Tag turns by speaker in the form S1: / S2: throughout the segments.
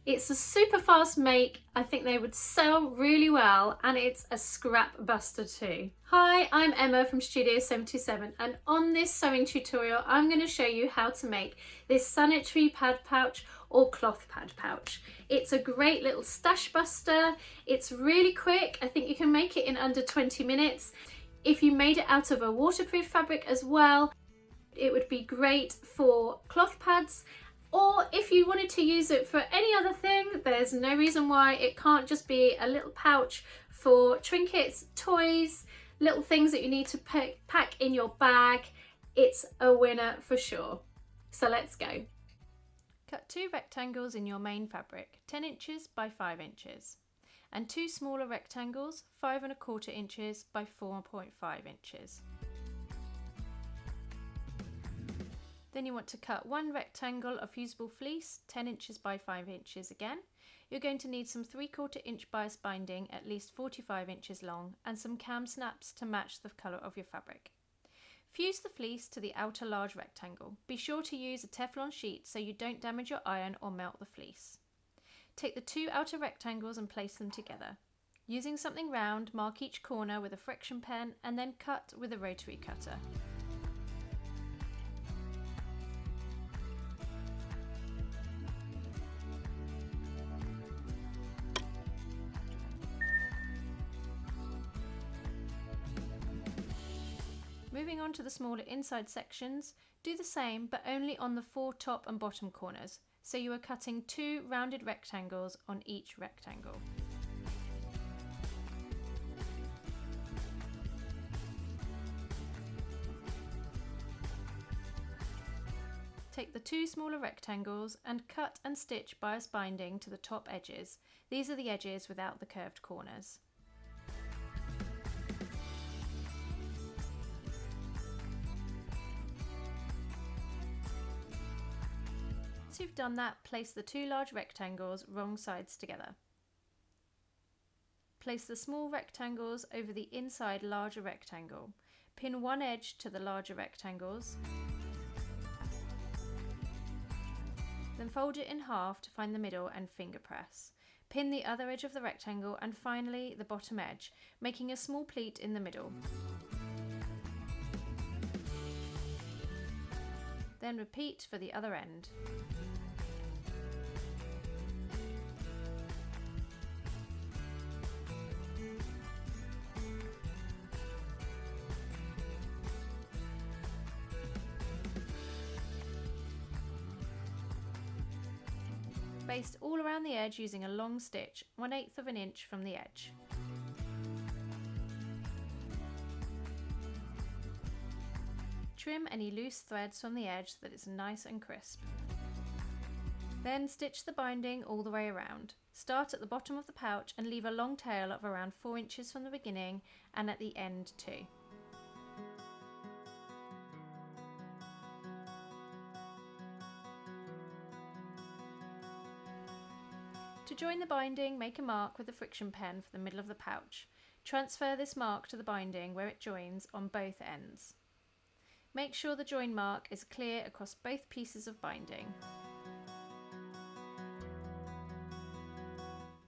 S1: It's a super fast make. I think they would sell really well, and it's a scrap buster too. Hi, I'm Emma from Studio 77, and on this sewing tutorial I'm going to show you how to make this sanitary pad pouch or cloth pad pouch. It's a great little stash buster. It's really quick. I think you can make it in under 20 minutes. If you made it out of a waterproof fabric as well, it would be great for cloth pads. Or if you wanted to use it for any other thing, there's no reason why it can't just be a little pouch for trinkets, toys, little things that you need to pack in your bag. It's a winner for sure. So let's go. Cut 2 rectangles in your main fabric, 10 inches by 5 inches, and 2 smaller rectangles, 5¼ inches by 4.5 inches. Then you want to cut 1 rectangle of fusible fleece, 10 inches by 5 inches again. You're going to need some 3/4 inch bias binding, at least 45 inches long, and some cam snaps to match the colour of your fabric. Fuse the fleece to the outer large rectangle. Be sure to use a Teflon sheet so you don't damage your iron or melt the fleece. Take the 2 outer rectangles and place them together. Using something round, mark each corner with a friction pen and then cut with a rotary cutter. Moving on to the smaller inside sections, do the same but only on the 4 top and bottom corners, so you are cutting 2 rounded rectangles on each rectangle. Take the 2 smaller rectangles and cut and stitch bias binding to the top edges. These are the edges without the curved corners. Once you've done that, place the 2 large rectangles wrong sides together. Place the small rectangles over the inside larger rectangle. Pin one edge to the larger rectangles. Then fold it in half to find the middle and finger press. Pin the other edge of the rectangle and finally the bottom edge, making a small pleat in the middle. Then repeat for the other end. Baste all around the edge using a long stitch, 1/8 inch from the edge. Trim any loose threads from the edge so that it's nice and crisp. Then stitch the binding all the way around. Start at the bottom of the pouch and leave a long tail of around 4 inches from the beginning and at the end too. To join the binding, make a mark with a friction pen for the middle of the pouch. Transfer this mark to the binding where it joins on both ends. Make sure the join mark is clear across both pieces of binding.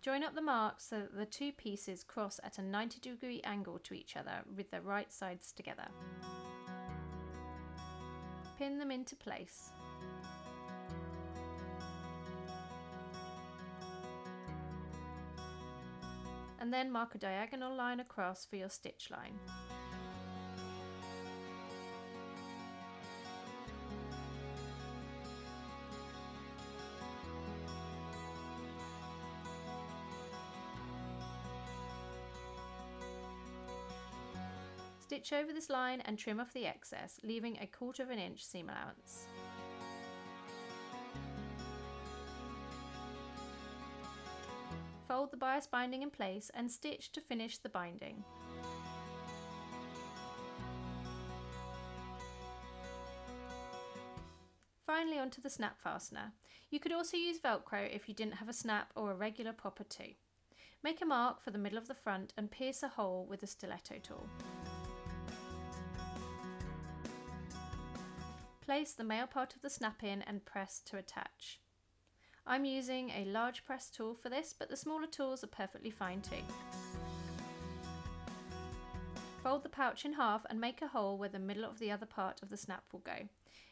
S1: Join up the marks so that the 2 pieces cross at a 90-degree angle to each other with their right sides together. Pin them into place. And then mark a diagonal line across for your stitch line. Stitch over this line and trim off the excess, leaving a 1/4 inch seam allowance. Fold the bias binding in place and stitch to finish the binding. Finally, onto the snap fastener. You could also use Velcro if you didn't have a snap or a regular popper too. Make a mark for the middle of the front and pierce a hole with a stiletto tool. Place the male part of the snap in and press to attach. I'm using a large press tool for this, but the smaller tools are perfectly fine too. Fold the pouch in half and make a hole where the middle of the other part of the snap will go.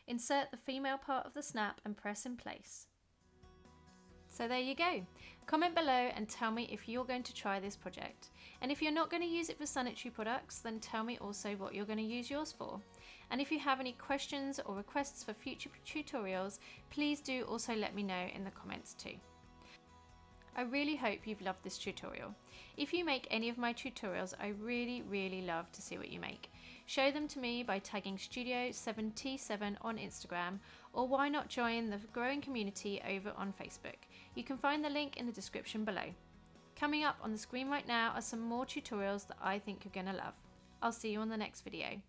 S1: Insert the female part of the snap and press in place. So there you go. Comment below and tell me if you're going to try this project. And if you're not going to use it for sanitary products, then tell me also what you're going to use yours for. And if you have any questions or requests for future tutorials, please do also let me know in the comments too. I really hope you've loved this tutorial. If you make any of my tutorials, I really love to see what you make. Show them to me by tagging Studio7T7 on Instagram, or why not join the growing community over on Facebook. You can find the link in the description below. Coming up on the screen right now are some more tutorials that I think you're going to love. I'll see you on the next video.